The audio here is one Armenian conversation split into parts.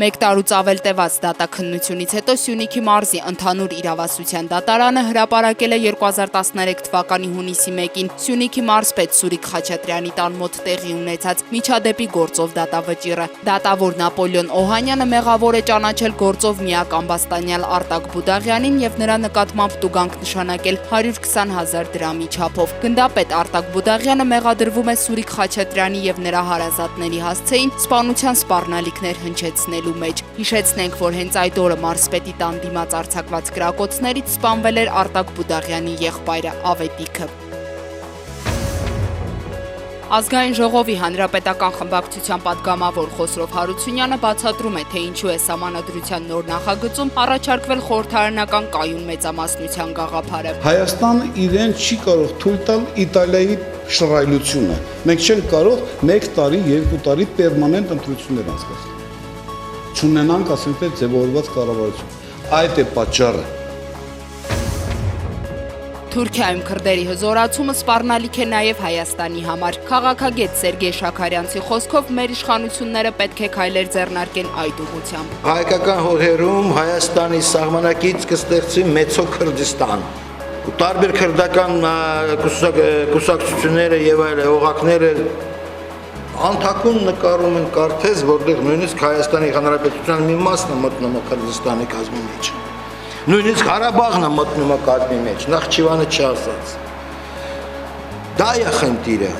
Մեկ տարուց ավել տևած դատաքննությունից հետո Սյունիքի մարզի ընդհանուր իրավասության դատարանը հրապարակել է 2013 թվականի հունիսի 1-ին Սյունիքի մարզպետ Սուրիկ Խաչատրյանի տան մոտ տեղի ունեցած միջադեպի գործով դատավճիռը։ Դատավոր Նապոլեոն Օհանյանը մեղավոր է ճանաչել գործով միակ ամբաստանյալ Արտակ Բուդաղյանին եւ նրա նկատմամբ տուգանք նշանակել 120,000 դրամի չափով։ Գնդապետ Արտակ Բուդաղյանը մեղադրվում է Սուրիկ Խաչատրյանի եւ նրա հարազատների հասցեին սպանության սպառնալիքներ հնչեցնելու մեջ։ Հիշեցնենք, որ հենց այդ օրը մարզպետի տան դիմաց արձակված կրակոցներից սպանվել էր Արտակ Բուդաղյանի եղբայրը Ավետիքը։ Ազգային ժողովի հանրապետական խմբակցության պատգամավոր Խոսրով Հարությունյանը բացատրում է, թե ինչու է սահմանադրության նոր նախագծում առաջարկվել խորհրդարանական կայուն մեծամասնության գաղափարը։ Հայաստանը իրեն չի կարող թույլ տալ Իտալիայի շռայլությունը։ Մենք չենք կարող 1 տարի, 2 տարի պերմանենտ ընտրություններ անցկացնել։ Չունենանք, ասենք թե ձևավորված կառավարություն։ Այդ է պատճառը։ Թուրքիայում քրդերի հզորացումը սպառնալիք է նաև Հայաստանի համար։ Քաղաքագետ Սերգեյ Շաքարյանցի խոսքով մեր իշխանությունները պետք է քայլեր ձեռնարկեն այդ ուղղությամբ։ Հայկական հողերում Հայաստանի սահմանակից կստեղծվի Մեծո Քրդիստան։ Տարբեր քրդական կուսակցությունները եւ այլ օղակները անթակուն նկարում են կարծես, որտեղ նույնիսկ Հայաստանի Հանրապետության մի մասն է մտնում Քրդիստանի կազմի մեջ։ Նույնիսկ Ղարաբաղն է մտնում կազմի մեջ, Նախճիվանը չասած։ Դա է խնդիրը։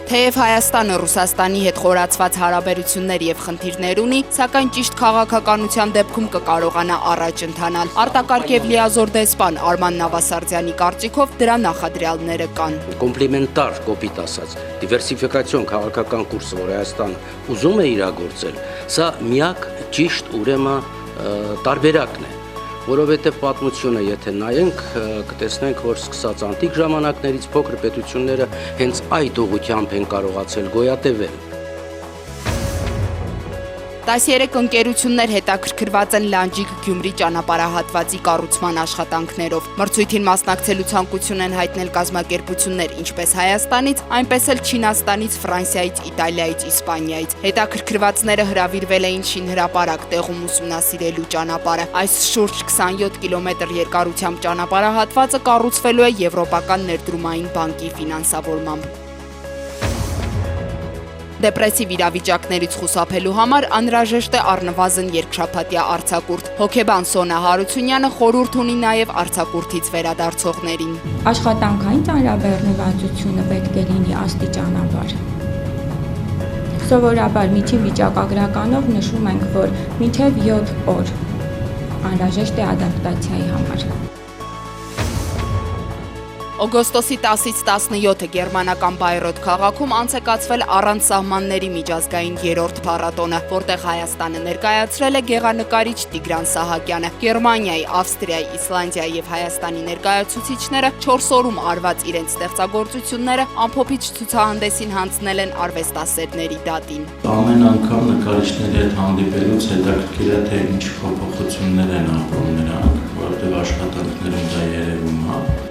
Թեև Հայաստանը Ռուսաստանի հետ խորացված հարաբերություններ եւ խնդիրներ ունի, սակայն ճիշտ քաղաքականության դեպքում կկարողանա առաջ ընթանալ։ Արտակարգ եւ լիազոր դեսպան Արման Նավասարդյանի կարծիքով դրա նախադրյալները կան։ Կոմպլեմենտար, կոպիտ ասած, դիվերսիֆիկացիոն քաղաքական կուրսը, որ Հայաստանը ուզում է իրագործել, սա միակ ճիշտ ուրեմն տարբերակն է, որովհետև պատմությունը, եթե նայենք, կտեսնենք, որ սկսած անտիկ ժամանակներից փոքր պետությունները հենց այդ ուղղությամբ են կարողացել գոյատևել։ 13 ընկերություններ հետաքրքրված են Լանջիկ-Գյումրի ճանապարհահատվածի կառուցման աշխատանքներով։ Մրցույթին մասնակցելու ցանկություն են հայտնել կազմակերպություններ ինչպես Հայաստանից, այնպես էլ Չինաստանից, Ֆրանսիայից, Իտալիայից, Իսպանիայից։ Հետաքրքրվածները հրավիրվել էին շինհրապարակ տեղում ուսումնասիրելու ճանապարհը։ Այս շուրջ 27 կիլոմետր երկարությամբ ճանապարհահատվածը կառուցվելու է Եվրոպական ներդրումային բանկի ֆինանսավորմամբ։ Դեպրեսիվ իրավիճակներից խուսափելու համար անհրաժեշտ է առնվազն երկշաբաթյա արձակուրդ։ Հոգեբան Սոնա Հարությունյանը խորհուրդ ունի նաև արձակուրդից վերադարձողներին։ Աշխատանքային ծանրաբեռնվածությունը պետք է լինի աստիճանաբար։ Սովորաբար միջին վիճակագրականով նշում ենք, որ մինչև 7 օր անհրաժեշտ է ադապտացիայի համար։ Օգոստոսի 10-ից 17-ը գերմանական Բայրոթ քաղաքում անց է կացվել առանց սահմանների միջազգային 3-րդ փառատոնը, որտեղ Հայաստանը ներկայացրել է գեղանկարիչ Տիգրան Սահակյանը։ Գերմանիայի, Ավստրիայի, Իսլանդիայի եւ Հայաստանի ներկայացուցիչները 4 օրում արված իրենց ստեղծագործությունները ամփոփիչ ցուցահանդեսին հանձնել են արվեստասերների դատին։ Ամեն անգամ նկարիչների հետ հանդիպելուց հետաքրքիր է, թե ինչ փոփոխություններ են ապրում նրանք, որովհետեւ աշխատանքներում դա երևում է։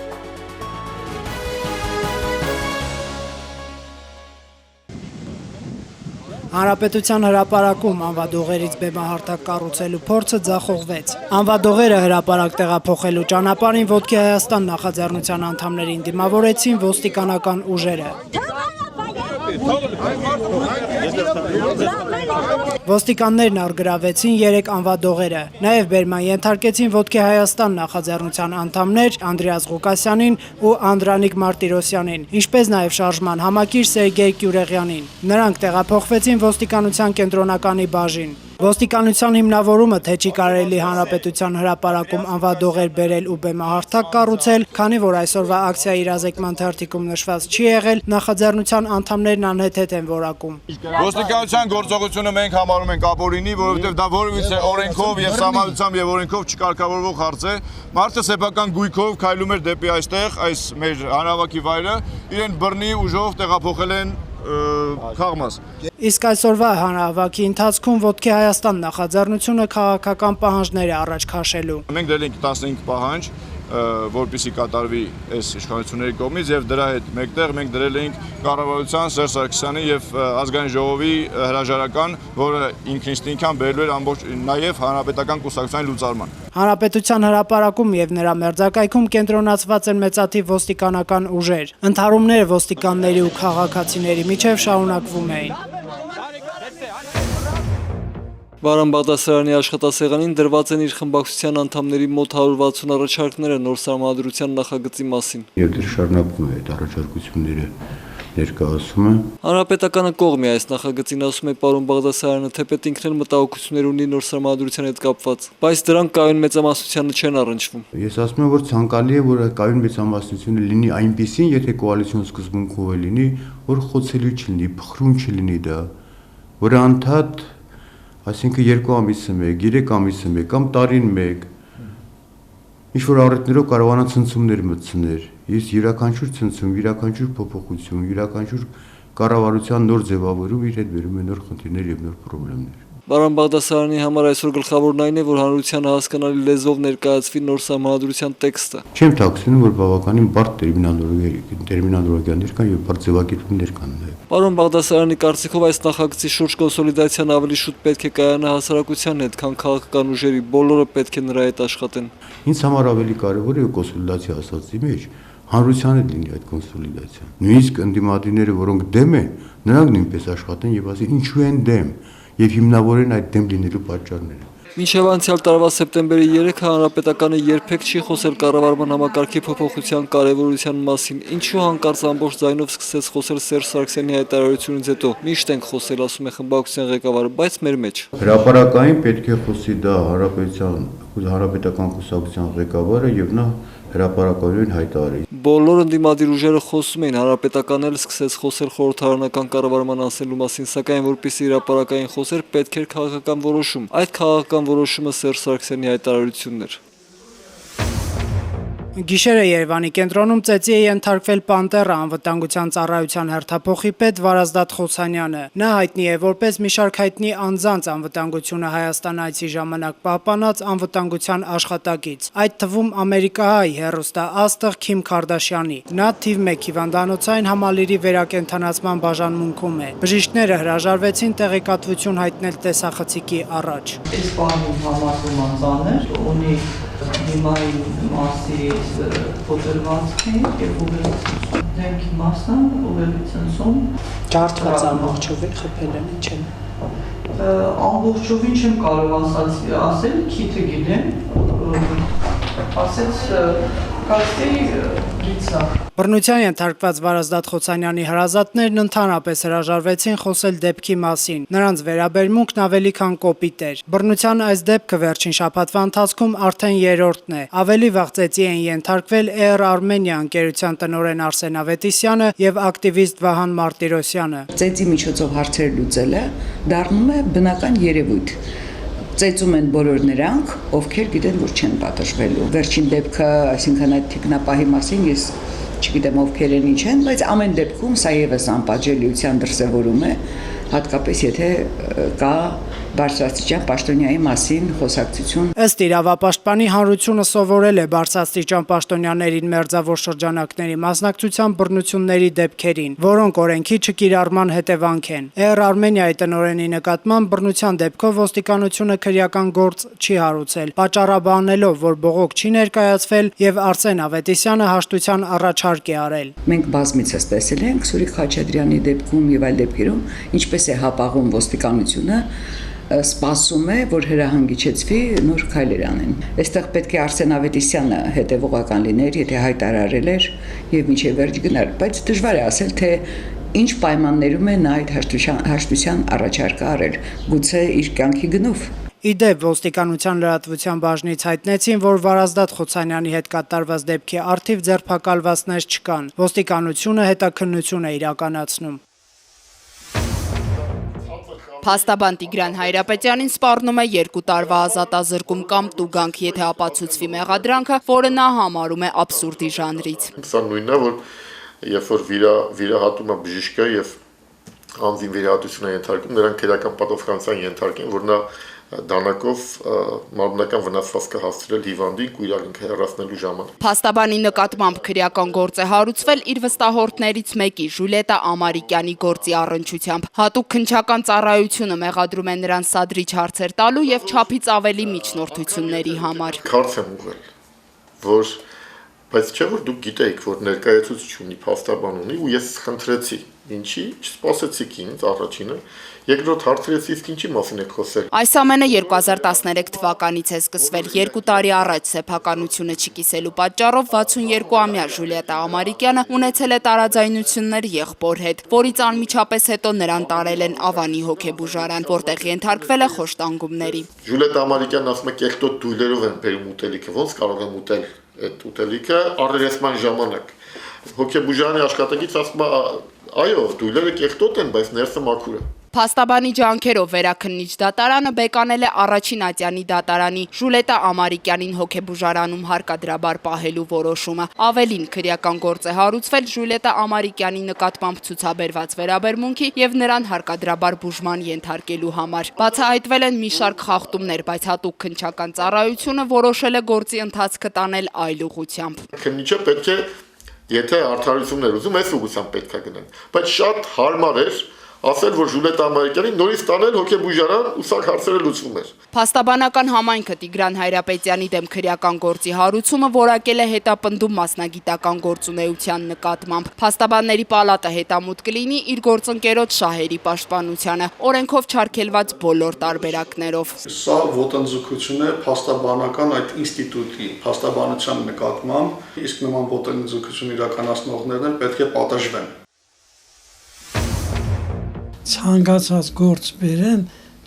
Հանրապետության հրապարակում անվադողերից բեմահարթակ կառուցելու փորձը ձախողվեց։ Անվադողերը հրապարակ տեղափոխելու ճանապարհին Ոտքի Հայաստան նախաձեռնության անդամներին դիմավորեցին ոստիկանական ուժերը։ Ոստիկաններն առգրավեցին 3 անվադողերը, նաև բերման ենթարկեցին Ոտքի Հայաստան նախաձեռնության անդամներ Անդրեաս Ղուկասյանին ու Անդրանիկ Մարտիրոսյանին, ինչպես նաև շարժման համակիր Սերգեյ Կյուրեղյանին։ Նրանք տեղափոխվեցին ոստիկանության կենտրոնականի բաժին։ Ոստիկանության հիմնավորումը, թե չի կարելի հանրապետության հրապարակում անվադողեր բերել ու բեմահարթակ կառուցել, քանի որ այսօրվա ակցիայի իրազեկման թերթիկում նշված չի եղել, նախաձեռնության անդամներն անհեթեթ են որակում։ Ոստիկանության գործողությունը մենք համարում ենք ապօրինի, որովհետև դա որևիցե օրենքով եւ սահմանությամբ եւ օրենքով չկարգավորվող հարց է։ Մարդը սեփական գույքով քայլում էր դեպի այստեղ, այս մեր հանրավակի վայրը, իրեն բռնի ուժով տեղափոխել են Խաղմաս։ Իսկ այսօրվա հանրահավաքի ընթացքում Ոտքի Հայաստան նախաձեռնությունը քաղաքական պահանջներ է առաջ քաշելու։ Մենք դրել ենք 15 պահանջ, որպեսզի կատարվի այս իշխանությունների կողմից եւ դրա հետ մեկտեղ մենք դրել էինք կառավարության Սերժ Սարգսյանի եւ ազգային ժողովի հրաժարական, որը ինքնին բերելու էր ամբողջ նաեւ հանրապետական կուսակցության լուծարման։ Հանրապետության հրապարակում եւ նրա մերձակայքում կենտրոնացված են մեծաթիվ ոստիկանական ուժեր։ Ընդհարումները ոստիկանների ու քաղաքացիների միջև շարունակվում էին։ Վարան Բաղդասարյանի աշխատասեղանին դրված են իր խմբակցության անդամների մոտ 160 առաջարկները նոր սահմանադրության նախագծի մասին։ Եվ դեռ շարունակվում է այդ առաջարկությունները ներկայացումը։ Հանրապետականը կողմ է այս նախագծին, ասում է պարոն Բաղդասարյանը, թեպետ ինքն էլ մտահոգություններ ունի նոր սահմանադրության հետ կապված, բայց դրանք կայուն մեծամասնությանը չեն առնչվում։ Ես ասում եմ, որ ցանկալի է, որ կայուն մեծամասնությունը լինի այնպեսին, եթե կոալիցիոն սկզբունքով է լինի, որ խոցելի չլինի, փխրուն չլինի դա, որ անդադ այսինքն 2 ամիսը 1, 3 ամիսը 1 կամ տարին 1 ինչ-որ առիթներով կարողանան ցնցումներ մտցնել։ Ես յուրաքանչյուր ցնցում, յուրաքանչյուր փոփոխություն, յուրաքանչյուր կառավարության նոր ձևավորում իր հետ բերում է նոր խնդիրներ եւ նոր խնդիրներ։ Վարան Բաղդասարյանի համար այսօր գլխավորն այն է, որ հանրությանը հասկանալի լեզվով ներկայացվի նոր սահմանադրության տեքստը։ Չեմ թաքցնում, որ բավականին բարդ տերմինոլոգիաներ կան եւ բարդ ձևակերպումներ կան նաեւ։ Պարոն Բաղդասարյանի կարծիքով այս նախագծի շուրջ կոնսոլիդացիան ավելի շուտ պետք է կայանա հասարակության հետ, քան քաղաքական ուժերի, բոլորը պետք է նրա հետ աշխատեն։ Ինձ համար ավելի կարևոր է կոնսոլիդացիա ասացի մեջ հանրության հետ լինի այդ կոնսոլիդացիան։ Նույնիսկ ընդդիմադիրները, որոնք դեմ են, նրանք նույնպես աշխատեն եւ ասեն ինչու են դեմ եւ հիմնավորեն այդ դեմ լինելու պատճառները։ Մինչև անցյալ տարվա սեպտեմբերի 3-ը հանրապետականը երբեք չի խոսել կառավարման համակարգի փոփոխության կարևորության մասին, ինչու հանկարծ ամբողջ ձայնով սկսեց խոսել Սերժ Սարգսյանի հայտարարությունից հետո։ Միշտ ենք խոսել, ասում է խմբակցության ղեկավարը, բայց մեր մեջ։ Հրապարակային պետք է խոսի դա հանրապետական կուսակցության ղեկավարը եւ նա հրապարակային հայտարարի։ Բոլոր ընդդիմադիր ուժերը խոսում էին, հանրապետականն էլ սկսեց խոսել խորհրդարանական կառավարման անցնելու մասին, սակայն որպեսզի հրապարակային խոսեր, պետք էր քաղաքական որոշում։ Այդ քաղաքական որոշումը Սերժ Սարգսյանի հայտարարությունն էր։ Գիշերը Երևանի կենտրոնում ծեծի է ենթարկվել Պանտերա անվտանգության ծառայության հերթափոխի պետ Վարազդատ Խոսանյանը։ Նա հայտնի է որպես մի շարք հայտնի անձանց անվտանգությունը Հայաստան այցի ժամանակ պահպանած անվտանգության աշխատակից, այդ թվում ամերիկահայ հեռուստաաստղ Քիմ Քարդաշյանի։ Նա թիվ 1 հիվանդանոցային համալիրի վերակենդանացման բաժանմունքում է։ Բժիշկները հրաժարվեցին տեղեկատվություն հայտնել տեսախցիկի առաջ։ Այս բանին համարվում անձաններ, ունի հիմային մասի փոթորվածքի եւ ուղղություն։ Դեմքի մասն ուղղելի ցնցում Ջարդված ամբողջովին խփել են, ինչ են։ Ամբողջովին չեմ կարող ասել, քիթը գիտեմ, ասեց կաստի գիծա։ Բռնության ենթարկված Վարազդատ Խոսանյանի հրազատներն ընդհանրապես հրաժարվեցին խոսել դեպքի մասին։ Նրանց վերաբերմունքն ավելի քան կոպիտ էր։ Բռնության այս դեպքը վերջին շաբաթվա ընթացքում արդեն երրորդն է։ Ավելի վաղ ծեծի են ենթարկվել Air Armenia ընկերության տնօրեն Արսեն Ավետիսյանը եւ ակտիվիստ Վահան Մարտիրոսյանը։ Ծեծի միջոցով հարցեր լուծելը դառնում է բնական երևույթ։ Ծեծում են բոլոր նրանք, ովքեր գիտեն, որ չեն պատժվելու։ Վերջին դեպքը, այսինքն այդ թիկնապահի մասին ես չգիտեմ ովքեր են ինչ են, բայց ամեն դեպքում սա եւս անպատժելիության դրսևորում է, հատկապես եթե կա բարձրաստիճան պաշտոնյայի մասին խոսակցություն։ Ըստ իրավապաշտպանի հանրությունը սովորել է բարձրաստիճան պաշտոնյաներին մերձավոր շրջանակների մասնակցության բռնությունների դեպքերին, որոնք օրենքի չկիրառման հետևանք են։ Air Armenia-ի տնօրենի նկատմամբ բռնության դեպքով ոստիկանությունը քրեական գործ չի հարուցել, պատճառաբանելով, որ բողոք չի ներկայացվել եւ Արսեն Ավետիսյանը հաշտության առաջարկ է արել։ Մենք բազմիցս տեսել ենք Սուրիկ Խաչատրյանի դեպքում եւ այլ դեպքերում, ինչպես է հապաղում ոստիկանությունը սպասում է, որ հրահանգիչեցվի նոր քայլեր անեն։ Այստեղ պետք է Արսեն Ավետիսյանը հետևողական լիներ, եթե հայտարարել էր եւ միջև վերջ գնար, բայց դժվար է ասել, թե ինչ պայմաններում է նա այդ հաշտության առաջարկը արել։ Գուցե իր կյանքի գնով։ Իդեպ ոստիկանության լրատվության բաժնից հայտնեցին, որ Վարազդատ Խոսանյանի հետ կատարված դեպքի առթիվ ձերբակալվածներ չկան։ Ոստիկանությունը հետաքննություն է իրականացնում։ Փաստաբան Տիգրան Հայրապետյանին սպառնում է 2 տարվա ազատազրկում կամ տուգանք, եթե ապացուցվի մեղադրանքը, որը նա համարում է աբսուրդի ժանրից։ Սա նույնն է, որ երբ որ վիրահատում է բժիշկը եւ անձին վիրահատություն է ենթարկում, նրանք քրեական պատասխանատվության ենթարկեն, որ նա դանակով մարմնական վնասվածք հասցրել հիվանդին կույրալինք հեռացնելու ժամանակ։ Փաստաբանի նկատմամբ քրեական գործ է հարուցվել իր վստահորդներից մեկի Ժուլիետա Ամարիկյանի գործի առնչությամբ։ Հատուկ քննչական ծառայությունը մեղադրում է նրան սադրիչ հարցեր տալու եւ չափից ավելի միջնորդությունների համար։ Քարտ եմ ուղղել, որ բայց չէ որ դուք գիտեիք, որ ներկայացուցիչ ունի, փաստաբան ունի ու ես խնդրեցի, ինչի չսպասեցիք ինձ առաջինը, երկրորդ հարցրեցի իսկ ինչի մասին եք խոսել։ Այս ամենը 2013 թվականից է սկսվել։ 2 տարի առաջ սեփականությունը չկիսելու պատճառով 62-ամյա Ժուլիետա Ամարիկյանը ունեցել է տարաձայնություններ եղբոր հետ, որից անմիջապես հետո նրան տարել են Ավանի հոգեբուժարան, որտեղ ենթարկվել է խոշտանգումների։ Ժուլիետա Ամարիկյանն ասում է կեղտոտ դույլերով են բերում ուտելիքը, ոնց կարող եմ ուտել այդ ուտելիքը առերեսման ժամանակ։ Հոգեբուժարանի աշխատակից ասում է այո, դույլերը կեղտոտ են, բայց ներսը մաքուր է։ Փաստաբանի ջանքերով վերաքննիչ դատարանը բեկանել է առաջին ատյանի դատարանի Ժուլիետա Ամարիկյանին հոգեբուժարանում հարկադրաբար պահելու որոշումը։ Ավելին, քրեական գործ է հարուցվել Ժուլիետա Ամարիկյանի նկատմամբ ցուցաբերված վերաբերմունքի եւ նրան հարկադրաբար բուժման ենթարկելու համար։ Բացահայտվել են մի շարք խախտումներ, բայց հատուկ քննչական ծառայությունը որոշել է գործի ընթացքը տանել այլ ուղղությամբ։ Քննիչը պետք է, եթե արդարություններ ուզում, այս ուղղությամբ պետք է գնան, բայց շատ հարմար էր ասել, որ Ժուլիետա Ամարիկյանին նորից տանել հոգեբուժարան ու սա հարցերը լուծվում էր։ Փաստաբանական համայնքը Տիգրան Հայրապետյանի դեմ քրեական գործի հարուցումը որակել է հետապնդում մասնագիտական գործունեության նկատմամբ։ Փաստաբանների պալատը հետամուտ կլինի իր գործընկերոջ շահերի պաշտպանությանը, օրենքով չարգելված բոլոր տարբերակներով։ Սա ոտնձգություն է փաստաբանական այդ ինստիտուտի փաստաբանության նկատմամբ, իսկ նման ոտնձգություն իրականացնողներն էլ պետք է պատժվեն։ Ցանկացած գործ բերեն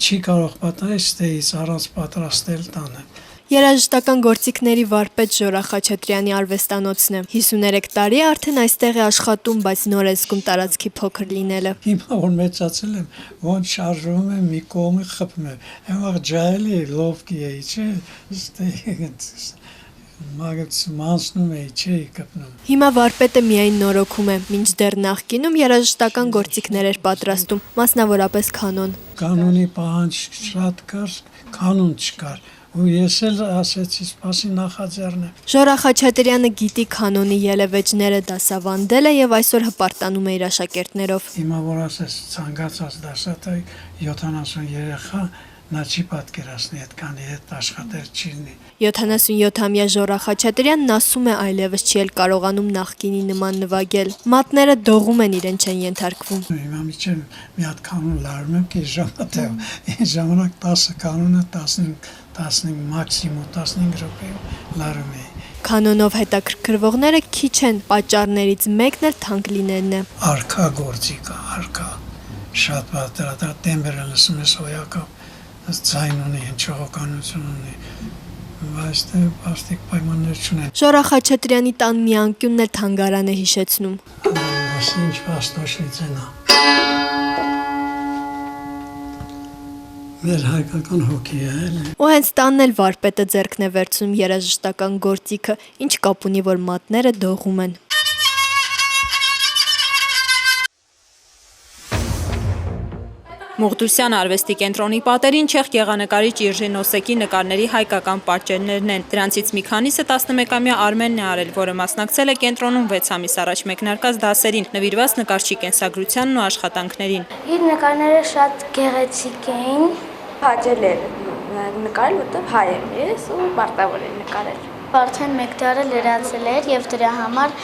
չի կարող պատահել ստեից առանց պատրաստել տանը։ Երաժշտական գործիքների վարպետ Ժորա Խաչատրյանի արվեստանոցն է։ 53 տարի արդեն այստեղ է աշխատում, բայց նոր է զգում տարածքի փոքր լինելը։ Հիմա որ մեծացել եմ, ոնց շարժվում եմ մի կողմի խփում եմ։ Այնվաղ ջահելի լովկի էի, չէ՞։ Մանցնում էի, չէի կպնում։ Հիմա վարպետը միայն նորոգում է, մինչդեռ նախկինում երաժշտական գործիքներ էր պատրաստում, մասնավորապես կանոն։ Կանոնի պահանջ շատ կար, կանոն չկար, ու ես էլ ասեցի, սպասի նախաձեռնեմ։ Ժորա Խաչատրյանը գիտի կանոնի ելևէջները, դասավանդել է եւ այսօր հպարտանում է իր աշակերտներով։ Հիմա որ ասես ցանկացած դասատուի 70 երեխա նա չի պատկերացնի այդքանի հետ աշխատել չի լինի։ 77-ամյա Ժորա Խաչատրյանն ասում է այլևս չի էլ կարողանում նախկինի նման նվագել։ Մատները դողում են, իրեն չեն ենթարկվում։ Հիմա միջև մի հատ կանոն լարում եմ, կես ժամանակ, այն ժամանակ 10 կանոնը 15 մաքսիմում 15 րոպեում լարում էի։ Կանոնով հետաքրքրվողները քիչ են, պատճառներից մեկն էլ թանկ լինելն է։ Արքա գործիք, արքա շատ բարձր տեմբերը լսում ես հոյակապ ձայն ունի, հնչողականություն ունի, բայց պաստիկ պայմաններ չունեն։ Ժորա Խաչատրյանի տան մի անկյունն էլ թանգարան է հիշեցնում։ Ինչ պաստոշնիցենա։ Մեր հայկական հոգի է, էլի։ Ու հենց տանն էլ վարպետը ձեռքն է վերցնում երաժշտական գործիքը, ինչ կապ ունի, որ մատները դողում են։ Մուղդուսյան արվեստի կենտրոնի պատերին չեխ գեղանկարիչ Իժի Նոսեկի նկարների հայկական պատճեններն են։ Դրանցից մի քանիսը 11-ամյա Արմենն է արել, որը մասնակցել է կենտրոնում 6 ամիս առաջ մեկնարկած դասերին, նվիրված նկարչի կենսագրությանն ու աշխատանքներին։ Իր նկարները շատ գեղեցիկ էին, հաճել էր նկարել, որտեղ հայ եմ ես ու պարտավոր էր նկարել։ Արդեն մեկ դարը լրացել էր եւ դրա համար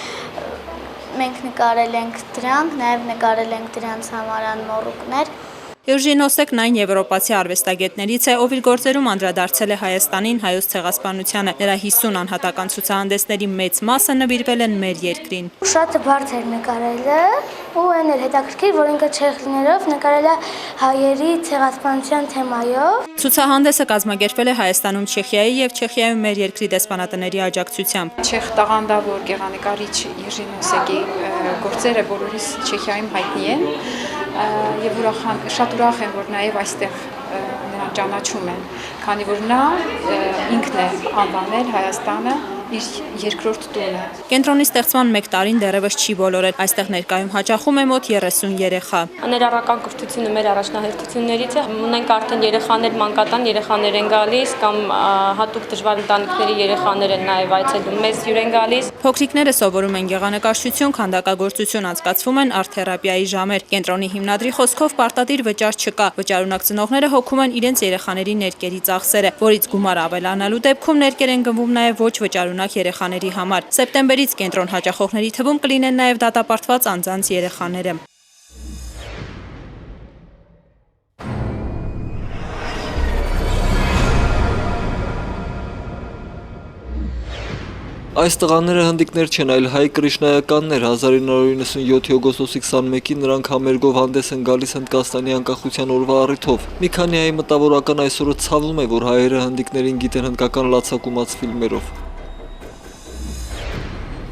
մենք նկարել ենք դրանք, նաեւ նկարել ենք դրանց համար անմոռուկներ։ Իժի Նոսեկն այն եվրոպացի արվեստագետներից է, ով իր գործերում անդրադարձել է Հայաստանին, հայոց ցեղասպանությանը։ Նրա 50 անհատական ցուցահանդեսների մեծ մասը նվիրվել են մեր երկրին։ Շատ բարդ էր նկարելը, ու այն էր հետաքրքիր, որ ինքը չեխ լինելով նկարել է հայերի ցեղասպանության թեմայով։ Ցուցահանդեսը կազմակերպվել է Հայաստանում Չեխիայի եւ Չեխիայում մեր երկրի դեսպանատների աջակցությամբ։ Չեխ տաղանդավոր գեղանկարիչ Իժի Նոսեկի գործերը բոլորիս Չեխիայում հայտնի են եւ շատ ուրախ եմ, որ նաեւ այստեղ նրան ճանաչում են, քանի որ նա ինքն է անվանել Հայաստանը իր երկրորդ տունը։ Կենտրոնի ստեղծման 1 տարին դեռևս չի բոլորել։ Այստեղ ներկայում հաճախում է մոտ 30 երեխա։ Ներառական կրթությունը մեր առաջնահերթություններից է։ Ունենք արդեն երեխաներ մանկատան, երեխաներ են գալիս կամ հատուկ դժվար ընտանիքների երեխաներ են նաև այցելում մեզ հյուր են գալիս։ Փոքրիկները սովորում են գեղանկարչություն, քանդակագործություն, անցկացվում են արտ-թերապիայի ժամեր։ Կենտրոնի հիմնադրի խոսքով պարտադիր վճար չկա։ Վճարունակ ծնողները հոգում են իրենց երեխաների ներկերի ծախսերը, որից գումար ավելանալու դեպքում ներկեր են գնվում նաև ոչ վճարունակ երեխաների համար։ Սեպտեմբերից կենտրոն հաճախողների թվում կլինեն նաև դատապարտված անձանց երեխաները։ Այս տղաները հնդիկներ չեն, այլ հայ կրիշնայականներ։ 1997 օգոստոսի 21-ին նրանք համերգով հանդես են գալիս Հնդկաստանի անկախության օրվա առիթով։ Մի քանի հայ մտավորական այսօրը ցավում է, որ հայերը հնդիկներին գիտեն հնդկական լացակումած ֆիլմերով։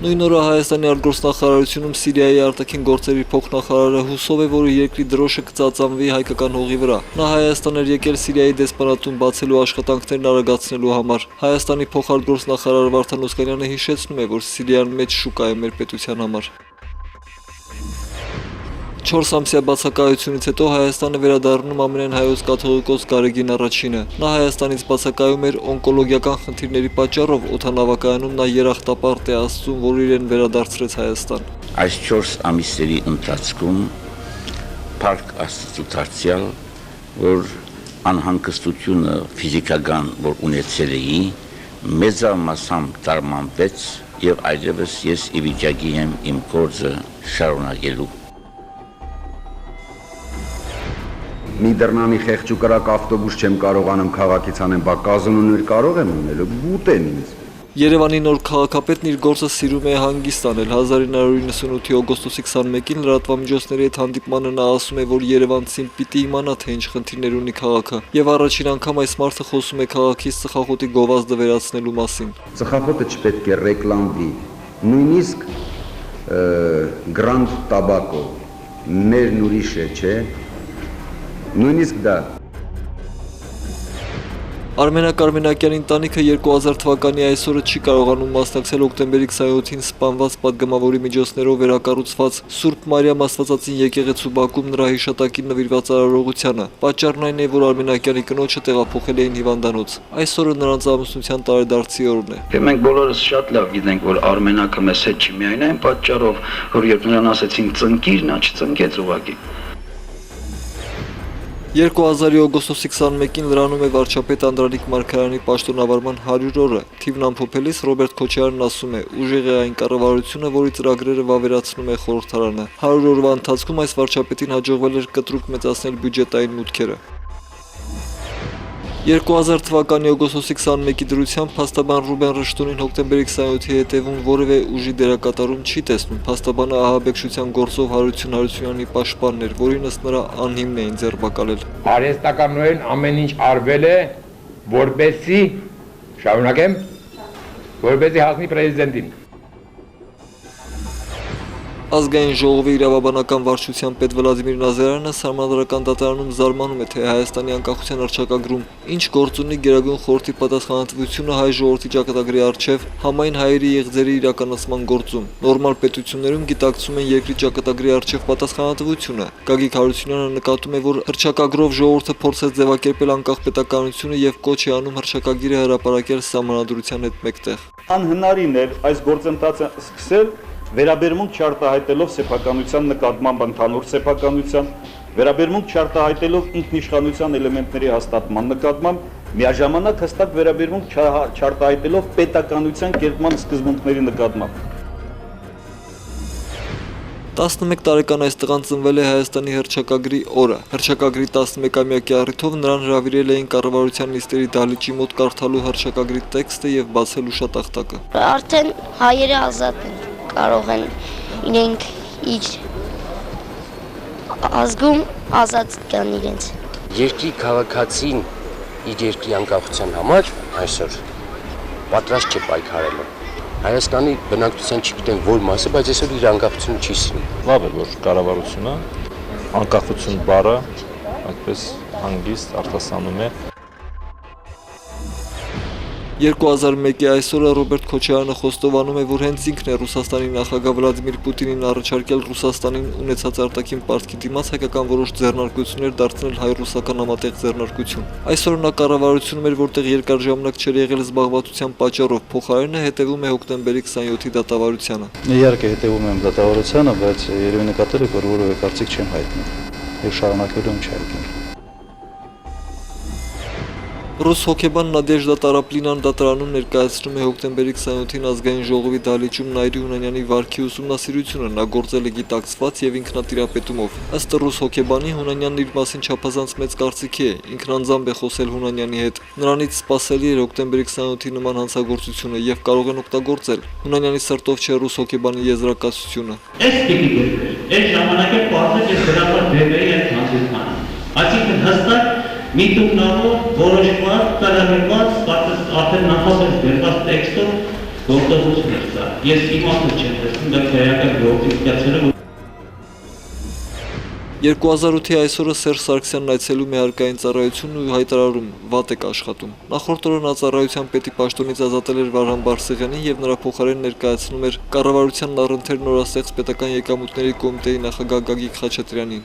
Նույն օրը Հայաստանի արտգործնախարարությունում Սիրիայի արտաքին գործերի փոխնախարարը հուսով է, որ երկրի դրոշը կծածանվի հայկական հողի վրա։ Նա Հայաստան էր եկել Սիրիայի դեսպանատուն բացելու աշխատանքներն արագացնելու համար։ Հայաստանի փոխարտգործնախարար Վարդան Օսկանյանը հիշեցնում է, որ Սիրիան մեծ շուկա է մեր պետության համար։ 4 ամսյա բացակայությունից հետո Հայաստանը վերադառնում ամենայն հայոց կաթողիկոս Գարեգին առաջինը։ Նա Հայաստանից բացակայում էր օնկոլոգիական խնդիրների պատճառով, օդանավակայանում նա երախտապարտ է Աստծուն, որ իրեն վերադարձրեց Հայաստան։ Այս 4 ամիսների ընթացքում Փառք Աստծո դարձյալ, որ անհանգստությունը ֆիզիկական, որ ունեցել էի, մեծամասամբ տարմանվեց եւ այլևս ես ի վիճակի եմ իմ գործը շարունակելու։ Մի դռնանի խեղճ ու կրակ ավտոբուս չեմ կարողանում քաղաքից անեմ, բա կազոնուներ կարող եմ ունելու, գուտեն ինձ։ Երևանի նոր քաղաքապետն իր գործը սիրում է հանգիստ անել։ 1998-ի օգոստոսի 21-ին լրատվամիջոցների հետ հանդիպմանը նա ասում է, որ երևանցին պիտի իմանա, թե ինչ խնդիրներ ունի քաղաքը, եւ առաջին անգամ այս մարդը խոսում է քաղաքից ծխախոտի գովազդը վերացնելու մասին։ Ծխախոտը չպետք է ռեկլամվի, նույնիսկ Grand Tobacco մերն ուրիշ է, չէ։ Նույնիսկ դա Արմենակ Արմենակյանի ընտանիքը 2000 թվականի այսօրը չի կարողանում մասնակցել հոկտեմբերի 27-ին սպանված պատգամավորի միջոցներով վերակառուցված Սուրբ Մարիամ Աստվածածին եկեղեցու Բաքում նրա հիշատակին նվիրված արարողությանը։ Պատճառն այն է, որ Արմենակյանի կնոջը տեղափոխել էին հիվանդանոց։ Այսօրը նրանց ամուսնության տարեդարձի օրն է։ Մենք բոլորս շատ լավ գիտենք, որ Արմենակը մեզ հետ չի միայն այն պատճառով, որ երբ նրան ասեցին ծնկիր, նա չծնկեց ուղղակի։ 2000-ի օգոստոսի 21-ին լրանում է վարչապետ Անդրանիկ Մարգարյանի պաշտոնավարման 100 օրը։ Թիվն ամփոփելիս Ռոբերտ Քոչարյանն ասում է. «Ուժեղ է այն կառավարությունը, որի ծրագրերը վավերացնում է խորհրդարանը»։ 100 օրվա ընթացքում այս վարչապետին հաջողվել էր կտրուկ մեծացնել բյուջետային մուտքերը։ 2000 թվականի օգոստոսի 21-ի դրությամբ փաստաբան Ռուբեն Ռշտունին հոկտեմբերի 27-ի հետևում որևէ ուժի դերակատարում չի տեսնում։ Փաստաբանը ահաբեկչության գործով Հարություն Հարությունյանի պաշտպանն էր, որին ըստ նրա անհիմն էին ձերբակալել։ Արհեստականորեն ամեն ինչ արվել է, որպեսզի շարունակեմ, որպեսզի հասնի պրեզիդենտին։ Ազգային ժողովի իրավաբանական վարչության պետ Վլադիմիր Նազարյանը Սահմանադրական դատարանում զարմանում է, թե Հայաստանի անկախության հռչակագրում ինչ գործ ունի Գերագույն խորհրդի պատասխանատվությունը հայ ժողովրդի ճակատագրի առջև համայն հայերի եղձերի իրականացման գործում։ Նորմալ պետություններում գիտակցում են երկրի ճակատագրի առջև պատասխանատվությունը։ Գագիկ Հարությունյանը նկատում է, որ հռչակագրով ժողովուրդը փորձեց ձևակերպել անկախ պետականությունը եւ կոչ է անում հռչակագիրը հրապարակել Սահմանադրության հետ մեկտեղ։ Անհնարին էր այս գործընթացը սկսել վերաբերմունք չարտահայտելով սեփականության նկատմամբ ընդհանուր սեփականության, վերաբերմունք չարտահայտելով ինքնիշխանության էլեմենտների հաստատման նկատմամբ, միաժամանակ հստակ վերաբերմունք չարտահայտելով պետականության կերտման սկզբունքների նկատմամբ։ 11 տարեկան այս տղան ծնվել է Հայաստանի հռչակագրի օրը։ Հռչակագրի 11-ամյակի առիթով նրան հրավիրել էին կառավարության նիստերի դահլիճի մոտ կարդալու հռչակագրի տեքստը եւ բացելու շատախտակը։ Արդեն հայերը ազատ են, կարող են իրենք իր ազգում ազատ կան իրենց։ Երկրի քաղաքացին իր երկրի անկախության համար այսօր պատրաստ չէ պայքարելու։ Հայաստանի բնակչության չգիտեմ որ մասը, բայց այսօր իր անկախությունը չի սիրում։ Լավ է, որ կառավարությունը անկախություն բառը այդպես հանգիստ արտասանում է։ 2001-ի այսօրը Ռոբերտ Քոչարյանը խոստովանում է, որ հենց ինքն է Ռուսաստանի նախագահ Վլադիմիր Պուտինին առաջարկել Ռուսաստանին ունեցած արտաքին պարտքի դիմաց հայկական որոշ ձեռնարկություններ դարձնել հայ-ռուսական համատեղ ձեռնարկություն։ Այսօր նա կառավարությունում էր, որտեղ երկար ժամանակ չէր եղել զբաղվածության պատճառով, փոխարենը հետևում է հոկտեմբերի 27-ի դատավարությանը։ Իհարկե հետևում եմ դատավարությանը, բայց երևի նկատել եք, որ որևէ կարծիք չեմ հայտնել եւ շարունակելու եմ չհայտնել։ Ռուս հոկեբան Նադեժդա Տարապլինան դատարանում ներկայացնում է հոկտեմբերի 27-ին ազգային ժողովի դահլիճում Նայիրի Հունանյանի վարքի ուսումնասիրությունը, նա գործել է գիտակցված եւ ինքնատիրապետումով։ Ըստ ռուս հոկեբանի Հունանյանն իր մասին չափազանց մեծ կարծիքի է, ինքն անձամբ է խոսել Հունանյանի հետ։ Նրանից սպասելի էր հոկտեմբերի 27-ի նման հանցագործությունը եւ կարող են օգտագործել։ Հունանյանի սրտով չէ ռուս հոկեբանի եզրակացությունը։ Այս պիտի գործել։ Այս ժամանակ에 պարտադիր ես դրական դեպի այդ հանցիքանը։ Այսինքն հստակ միտումնավոր որոշված կարգավորված արդեն նախապես վերված տեքստով գործողություն է սա։ Ես իմաստը չեմ տեսնում, դա քրեական գործիքացել է։ 2008-ի այսօրը Սերժ Սարգսյանն այցելում է հարկային ծառայությունն ու հայտարարում՝ վատ եք աշխատում։ Նախորդ օրը նա ծառայության պետի պաշտոնից ազատել էր Վարժան Բարսեղյանին եւ նրա փոխարեն ներկայացնում էր կառավարությանն առընթեր նորաստեղծ պետական եկամուտների կոմիտեի նախագահ Գագիկ Խաչատրյանին։